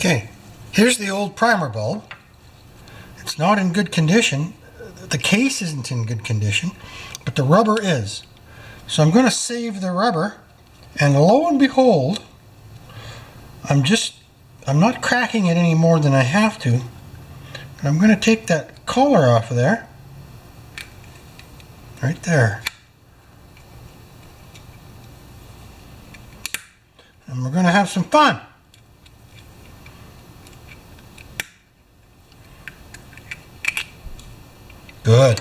Okay, here's the old primer bulb. It's not in good condition. The case isn't in good condition, but the rubber is. So I'm going to save the rubber, and lo and behold, I'm not cracking it any more than I have to. And I'm going to take that collar off of there, right there. And we're going to have some fun. Good.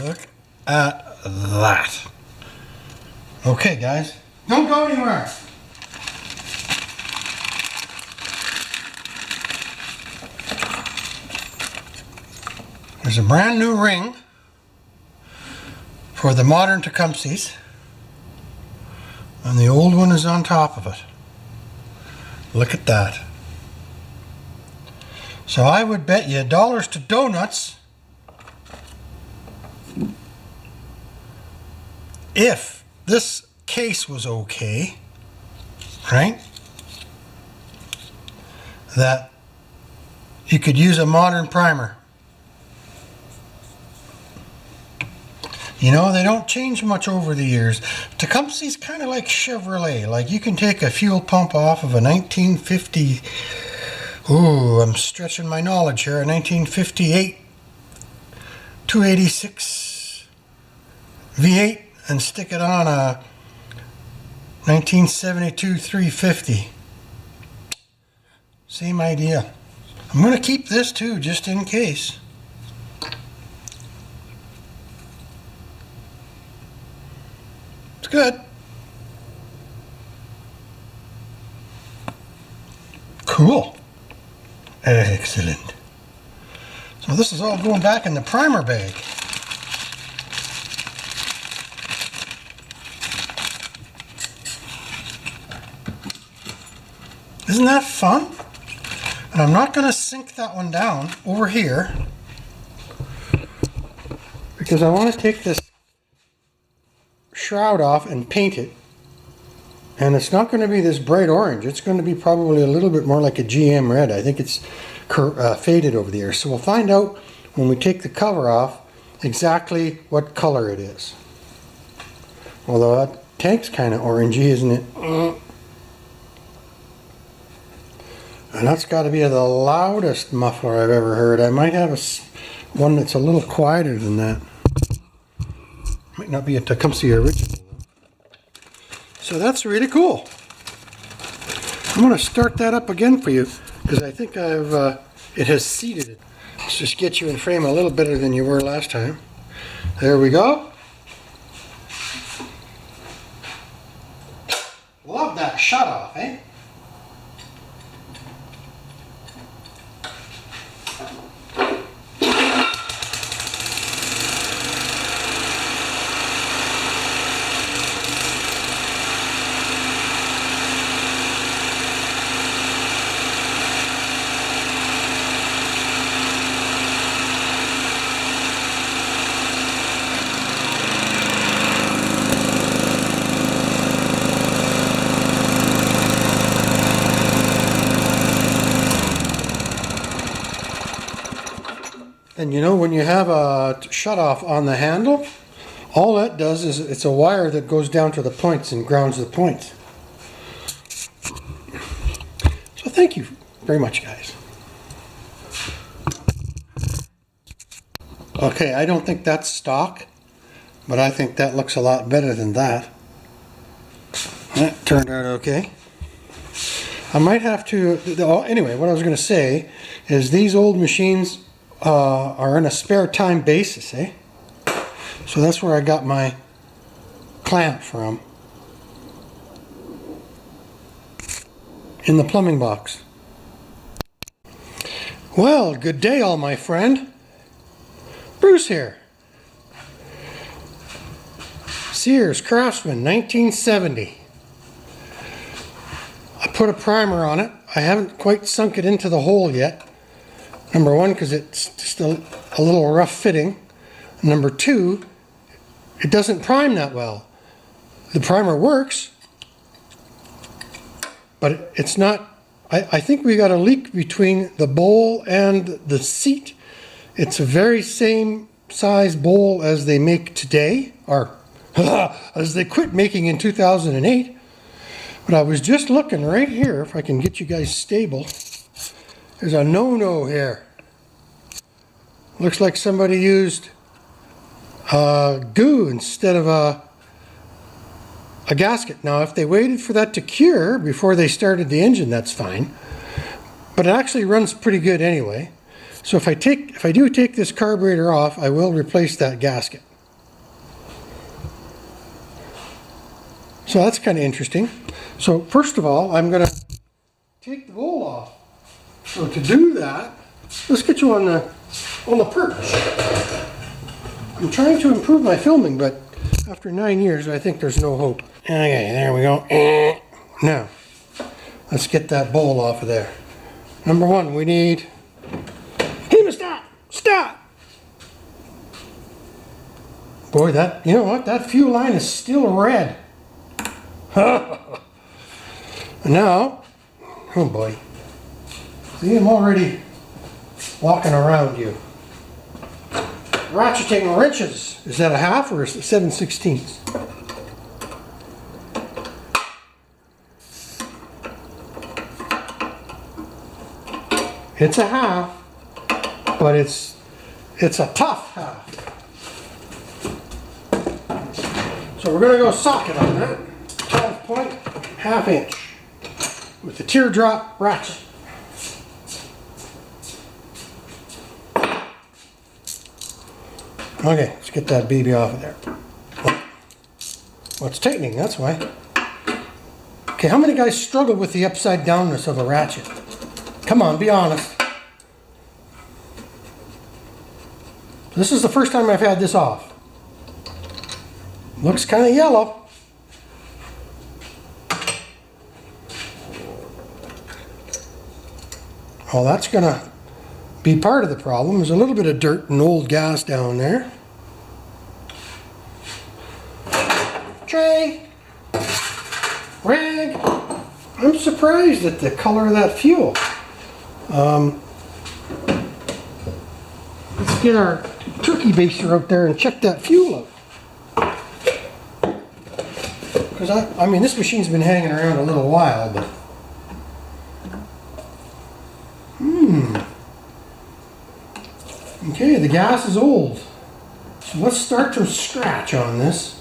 Look at that. Okay, guys, don't go anywhere. There's a brand new ring for the modern Tecumsehs, and the old one is on top of it. Look at that. So I would bet you dollars to donuts if this case was okay, right, that you could use a modern primer. You know, they don't change much over the years. Tecumseh's kind of like Chevrolet. Like, you can take a fuel pump off of a 1950, ooh, I'm stretching my knowledge here, a 1958 286 V8 and stick it on a 1972 350. Same idea. I'm going to keep this too, just in case. It's good. Cool. Excellent. So this is all going back in the primer bag. Isn't that fun? And I'm not going to sink that one down over here because I want to take this shroud off and paint it. And it's not going to be this bright orange. It's going to be probably a little bit more like a GM red. I think it's faded over the years. So we'll find out when we take the cover off exactly what color it is. Although that tank's kind of orangey, isn't it? And that's got to be the loudest muffler I've ever heard. I might have one that's a little quieter than that. Might not be a Tecumseh original. So that's really cool. I'm going to start that up again for you because I think it has seated it. Let's just get you in frame a little better than you were last time. There we go. Love that shut off, eh? And you know, when you have a shutoff on the handle, all that does is it's a wire that goes down to the points and grounds the points. So thank you very much, guys. Okay, I don't think that's stock, but I think that looks a lot better than that. That turned out okay. I might have to, anyway, what I was going to say is these old machines are on a spare time basis, eh? So that's where I got my clamp from. In the plumbing box. Well, good day all my friend. Bruce here. Sears Craftsman 1970. I put a primer on it. I haven't quite sunk it into the hole yet. Number one, because it's just a little rough fitting. Number two, it doesn't prime that well. The primer works, but it's not, I think we got a leak between the bowl and the seat. It's a very same size bowl as they make today, or as they quit making in 2008. But I was just looking right here, if I can get you guys stable. There's a no-no here. Looks like somebody used goo instead of a gasket. Now, if they waited for that to cure before they started the engine, that's fine. But it actually runs pretty good anyway. So if I do take this carburetor off, I will replace that gasket. So that's kind of interesting. So first of all, I'm going to take the bowl off. So to do that, let's get you on the perch. I'm trying to improve my filming, but after 9 years, I think there's no hope. Okay, there we go. Now, let's get that bowl off of there. Number one, we need... Hey, stop! Stop! Boy, that, you know what? That fuel line is still red. Now, oh boy. See, I'm already walking around you. Ratcheting wrenches. Is that a half or a 7/16? It's a half, but it's a tough half. So we're going to go socket on that. 12-point, ½ inch with the teardrop ratchet. Okay, let's get that baby off of there. Well, it's tightening, that's why. Okay, how many guys struggle with the upside downness of a ratchet? Come on, be honest. This is the first time I've had this off. Looks kind of yellow. Well, that's going to be part of the problem. There's a little bit of dirt and old gas down there. Trey! Rag! I'm surprised at the color of that fuel. Let's get our turkey baster out there and check that fuel out. Because I mean, this machine's been hanging around a little while, but... Okay, the gas is old. So let's start from scratch on this.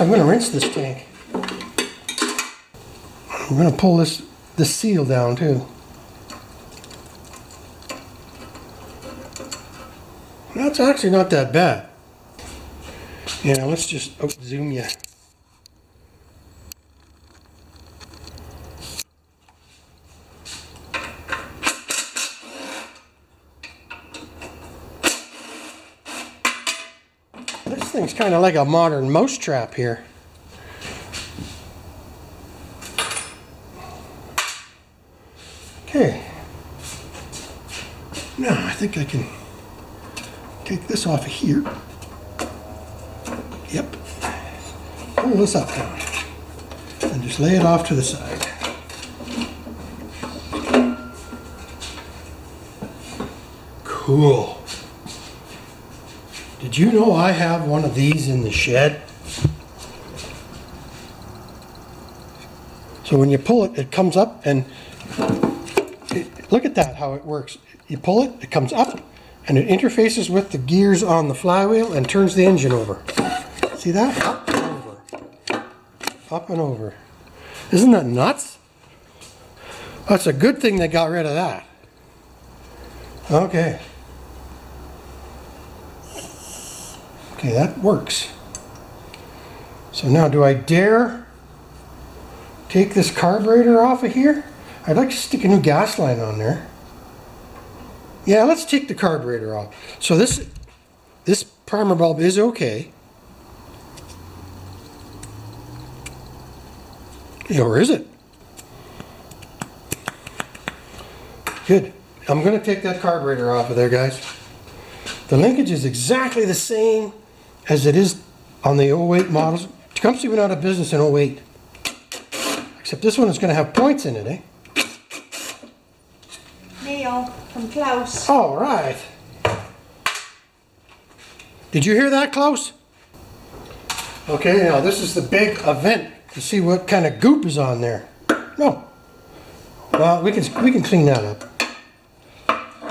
I'm gonna rinse this tank. I'm gonna pull this seal down too. That's actually not that bad. Yeah, let's just zoom you. This thing's kind of like a modern mousetrap here. Okay. Now I think I can take this off of here. Yep. Pull this up now. And just lay it off to the side. Cool. Did you know I have one of these in the shed? So when you pull it, it comes up and look at that, how it works. You pull it, it comes up and it interfaces with the gears on the flywheel and turns the engine over. See that? Up and over. Up and over. Isn't that nuts? That's a good thing they got rid of that. Okay. Okay, that works. So now, do I dare take this carburetor off of here? I'd like to stick a new gas line on there. Yeah, let's take the carburetor off. So this primer bulb is okay. Or is it? Good. I'm going to take that carburetor off of there, guys. The linkage is exactly the same as it is on the '08 models. Tecumseh went out of business in '08. Except this one is going to have points in it, eh? Neil from Klaus. All right. Did you hear that, Klaus? Okay, now this is the big event to see what kind of goop is on there. No. Well, we can clean that up.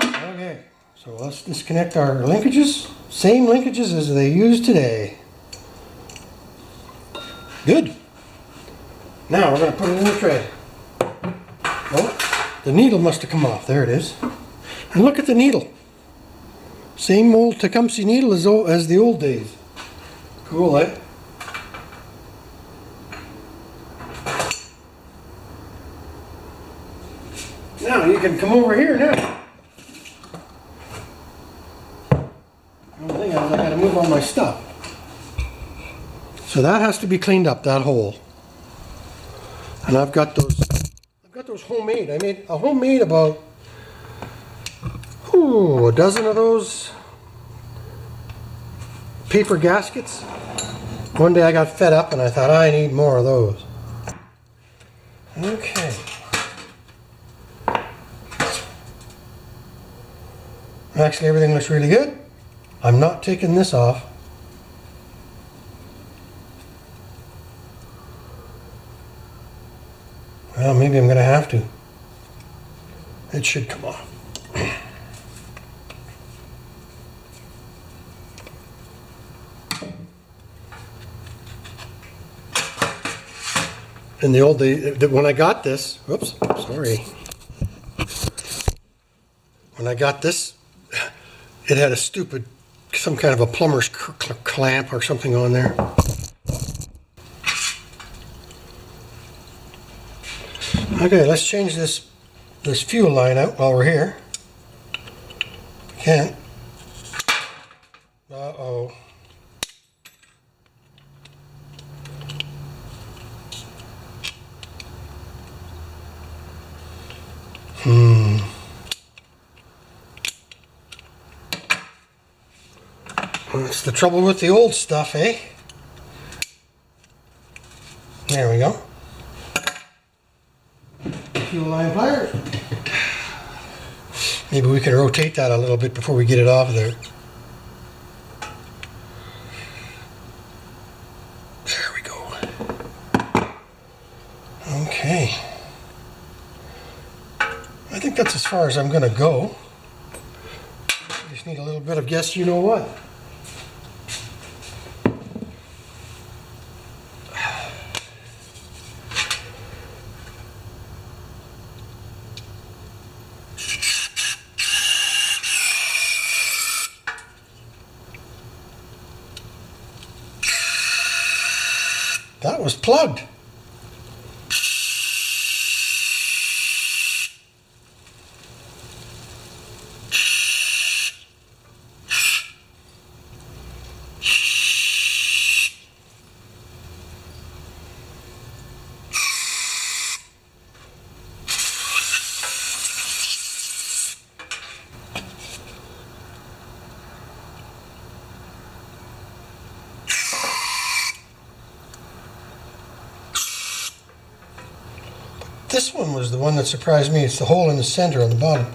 Okay, so let's disconnect our linkages. Same linkages as they use today. Good. Now we're going to put it in the tray. Oh, the needle must have come off. There it is. And look at the needle. Same old Tecumseh needle as the old days. Cool, eh? Now you can come over here now. The only thing is I got to move all my stuff. So that has to be cleaned up, that hole. And I've got those homemade. I made a homemade about a dozen of those paper gaskets. One day I got fed up and I thought I need more of those. Okay. Actually, everything looks really good. I'm not taking this off. Well, maybe I'm going to have to. It should come off. In the old day, when I got this, whoops, sorry. When I got this, it had a stupid, some kind of a plumber's clamp or something on there. Okay, let's change this fuel line out while we're here. Can't. Uh-oh. That's the trouble with the old stuff, eh? There we go. Fuel line pliers. Maybe we can rotate that a little bit before we get it off there. There we go. Okay. I think that's as far as I'm going to go. Just need a little bit of guess you know what. That was plugged. This one was the one that surprised me. It's the hole in the center on the bottom.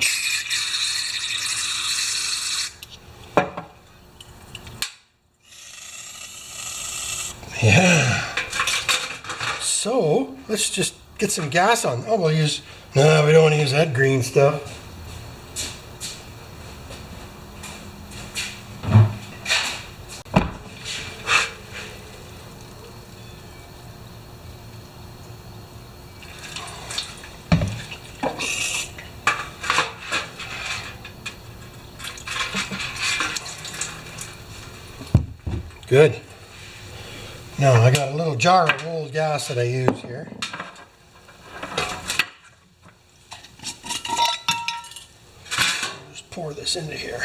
Yeah. So, let's just get some gas on. Oh, we don't want to use that green stuff. Good. Now I got a little jar of old gas that I use here. Just pour this into here.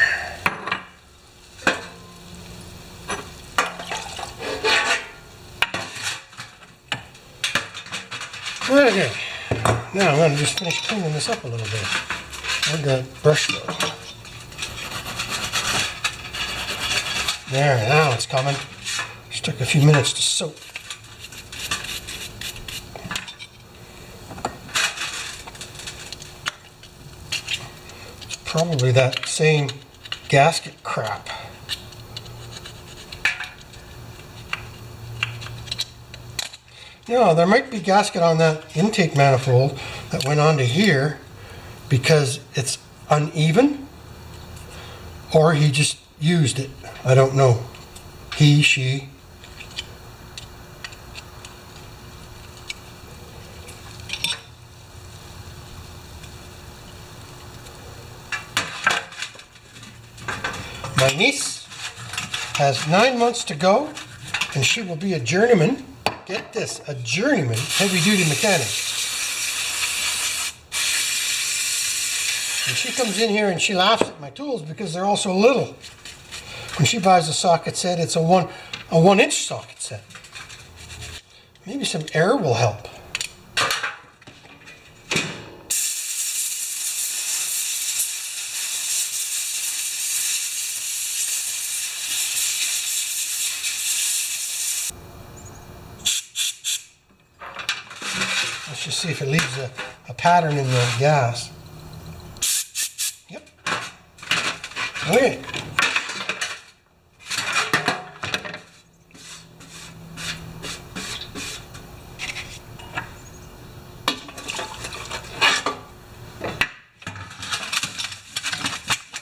Okay. Now I'm going to just finish cleaning this up a little bit. Where'd that brush go? There, now it's coming. Just took a few minutes to soak. It's probably that same gasket crap. Yeah, there might be gasket on that intake manifold that went onto here because it's uneven, or he just used it. I don't know. He, she. My niece has 9 months to go, and she will be a journeyman. Get this, a journeyman heavy-duty mechanic. And she comes in here and she laughs at my tools because they're all so little. When she buys a socket set, it's a 1-inch socket set. Maybe some air will help. Let's just see if it leaves a pattern in the gas. Yep. Okay.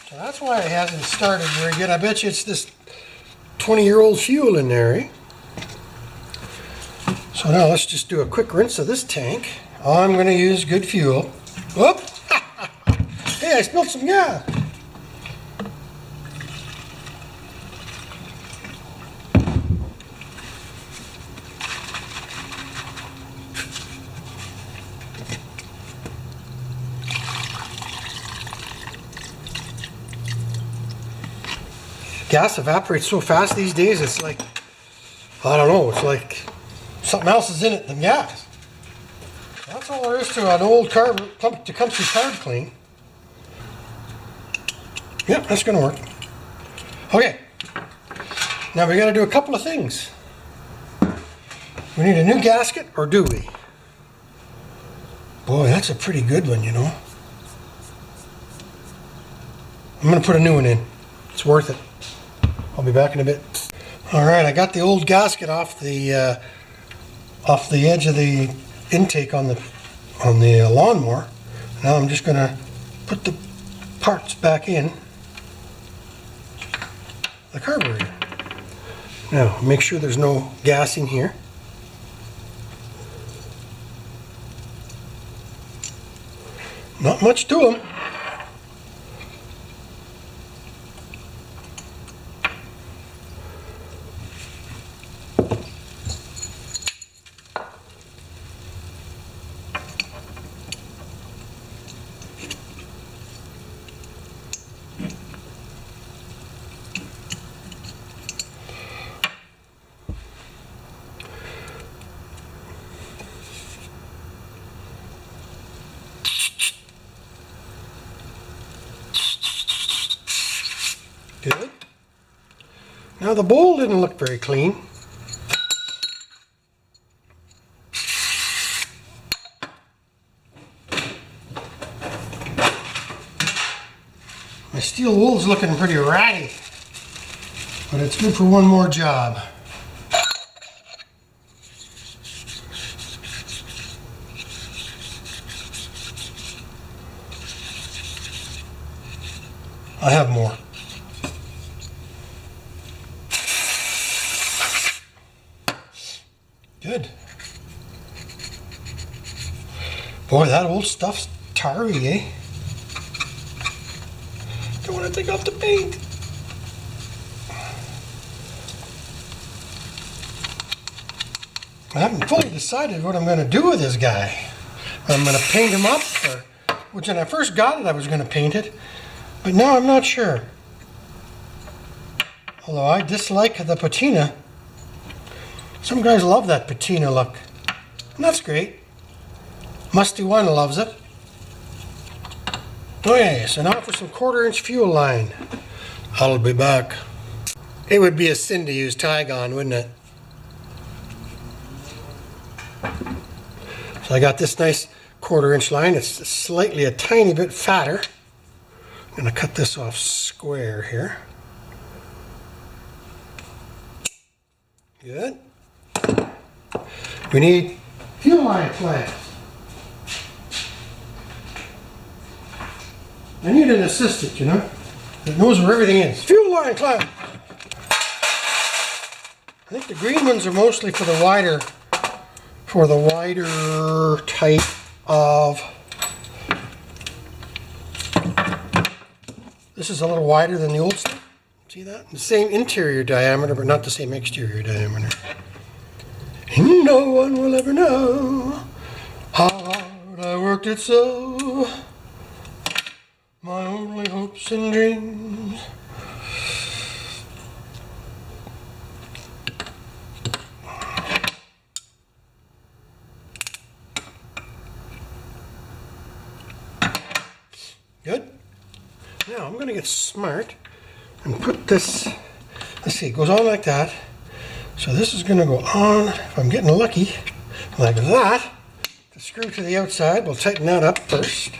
So that's why it hasn't started very good. I bet you it's this 20-year-old fuel in there, eh? So now let's just do a quick rinse of this tank. I'm going to use good fuel. Whoop! Hey, I spilled some gas. Gas evaporates so fast these days, it's like, I don't know, it's like something else is in it than gas. That's all there is to an old Tecumseh carb clean. Yep, that's going to work. Okay, now we got to do a couple of things. We need a new gasket, or do we? Boy, that's a pretty good one, you know. I'm going to put a new one in. It's worth it. I'll be back in a bit. All right, I got the old gasket off the edge of the intake on the lawnmower. Now I'm just going to put the parts back in the carburetor. Now make sure there's no gas in here. Not much to them. Good. Now the bowl didn't look very clean. My steel wool's looking pretty ratty, but it's good for one more job. I have more. Good. Boy, that old stuff's tarry, eh? Don't want to take off the paint. I haven't fully decided what I'm going to do with this guy. I'm going to paint him up, which when I first got it I was going to paint it, but now I'm not sure. Although I dislike the patina. Some guys love that patina look, and that's great. Musty One loves it. Okay, so now for some 1/4-inch fuel line. I'll be back. It would be a sin to use Tygon, wouldn't it? So I got this nice 1/4 inch line. It's slightly a tiny bit fatter. I'm going to cut this off square here. Good. We need fuel line clamps. I need an assistant, you know, that knows where everything is. Fuel line clamp. I think the green ones are mostly for the wider type of. This is a little wider than the old stuff. See that? The same interior diameter, but not the same exterior diameter. And no one will ever know how hard I worked it so. My only hopes and dreams. Good. Now I'm going to get smart and put this, let's see, it goes on like that. So this is going to go on, if I'm getting lucky, like that. The screw to the outside, we'll tighten that up first.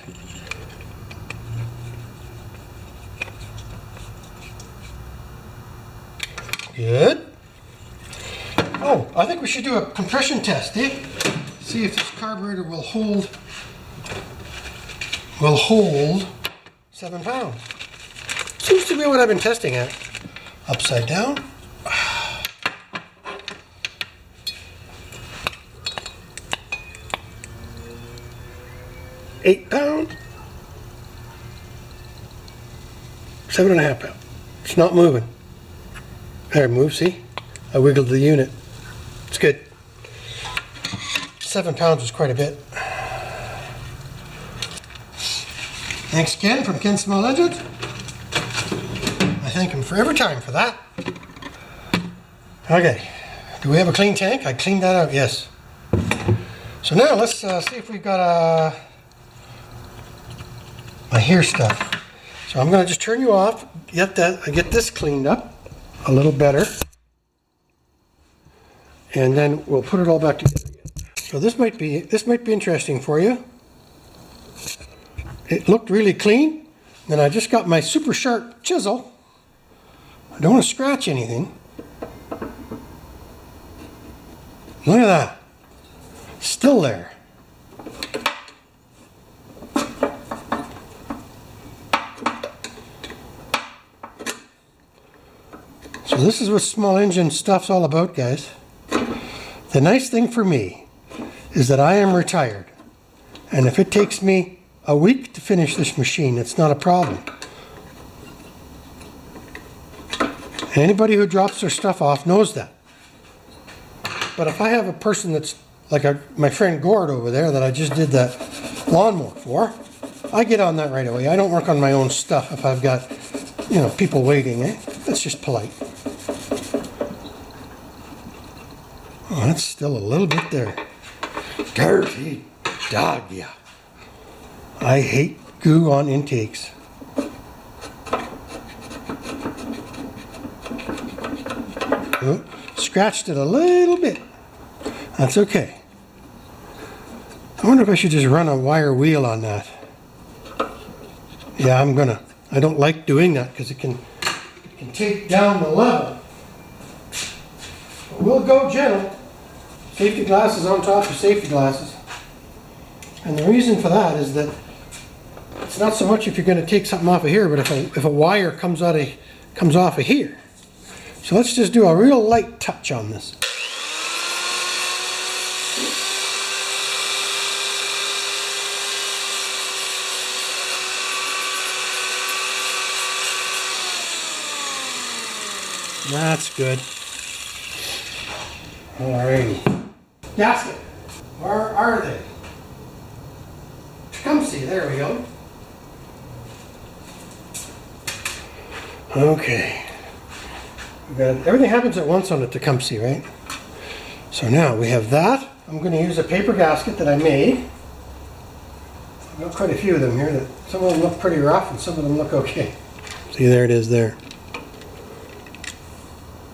Good. Oh, I think we should do a compression test, eh? See if this carburetor will hold 7 pounds. Seems to be what I've been testing at. Upside down. 8 pounds. 7.5 pounds. It's not moving. There, it moves, see? I wiggled the unit. It's good. 7 pounds is quite a bit. Thanks Ken from Ken Small Legends. I thank him for every time for that. Okay, do we have a clean tank? I cleaned that out, yes. So now let's see if we've got my hair stuff. So I'm going to just turn you off, get this cleaned up a little better, and then we'll put it all back together again. So this might be interesting for you. It looked really clean. Then I just got my super sharp chisel. I don't want to scratch anything. Look at that. Still there. So this is what small engine stuff's all about, guys. The nice thing for me is that I am retired. And if it takes me a week to finish this machine, it's not a problem. And anybody who drops their stuff off knows that. But if I have a person that's like my friend Gord over there that I just did that lawnmower for, I get on that right away. I don't work on my own stuff if I've got, you know, people waiting, eh? That's just polite. Oh, that's still a little bit there. Dirty dog, yeah. I hate goo on intakes. Oh, scratched it a little bit. That's okay. I wonder if I should just run a wire wheel on that. Yeah, I'm gonna. I don't like doing that because it can take down the level. But we'll go gentle. Safety glasses on top of safety glasses. And the reason for that is that it's not so much if you're going to take something off of here, but if a wire comes off of here. So let's just do a real light touch on this. That's good. Alrighty. Gasket. Where are they? Tecumseh, there we go. Okay. Everything happens at once on the Tecumseh, right? So now we have that. I'm going to use a paper gasket that I made. I've got quite a few of them here. Some of them look pretty rough and some of them look okay. See, there it is there.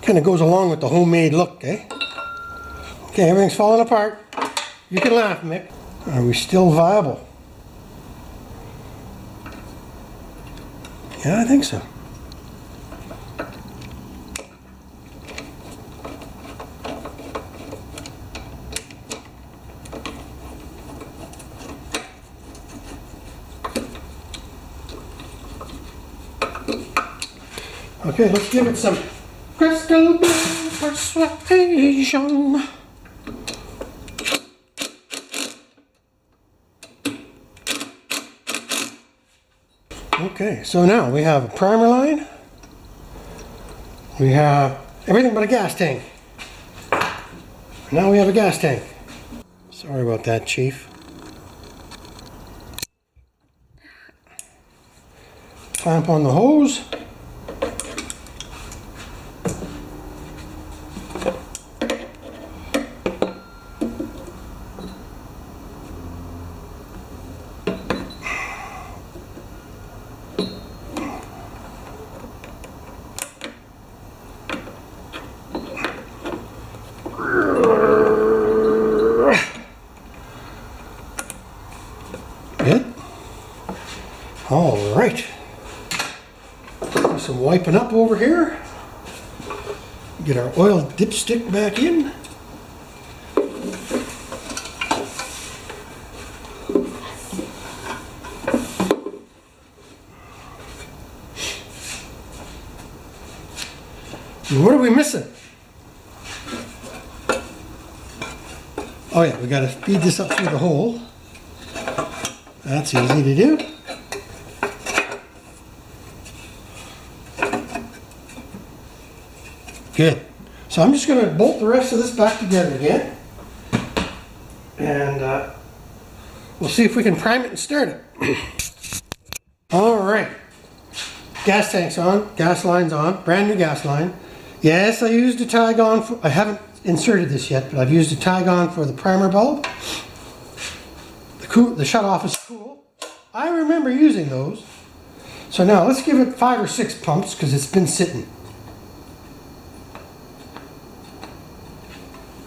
Kind of goes along with the homemade look, eh? Okay, everything's falling apart. You can laugh, Mick. Are we still viable? Yeah, I think so. Okay, let's give it some crystal ball persuasion. Okay, so now we have a primer line. We have everything but a gas tank. Now we have a gas tank. Sorry about that, Chief. Clamp on the hose. Good. All right. Do some wiping up over here. Get our oil dipstick back in. And what are we missing? Oh yeah, we got to feed this up through the hole. That's easy to do. Good. So I'm just going to bolt the rest of this back together again. And we'll see if we can prime it and start it. All right. Gas tank's on, gas line's on, brand new gas line. Yes, I used a Tygon. I haven't inserted this yet, but I've used a Tygon for the primer bulb. The shutoff is cool. I remember using those. So now let's give it 5 or 6 pumps because it's been sitting.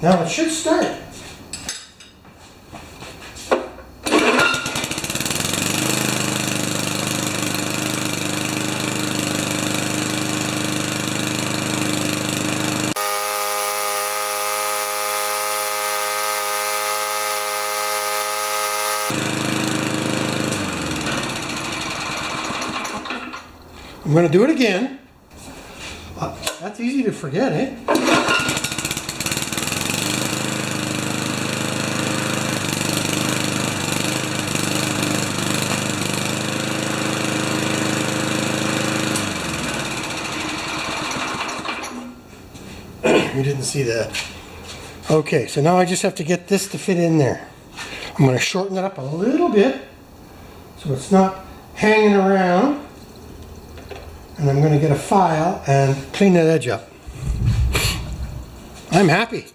Now it should start. I'm going to do it again. That's easy to forget, eh? You didn't see that. Okay, so now I just have to get this to fit in there. I'm going to shorten it up a little bit so it's not hanging around. And I'm going to get a file and clean that edge up. I'm happy.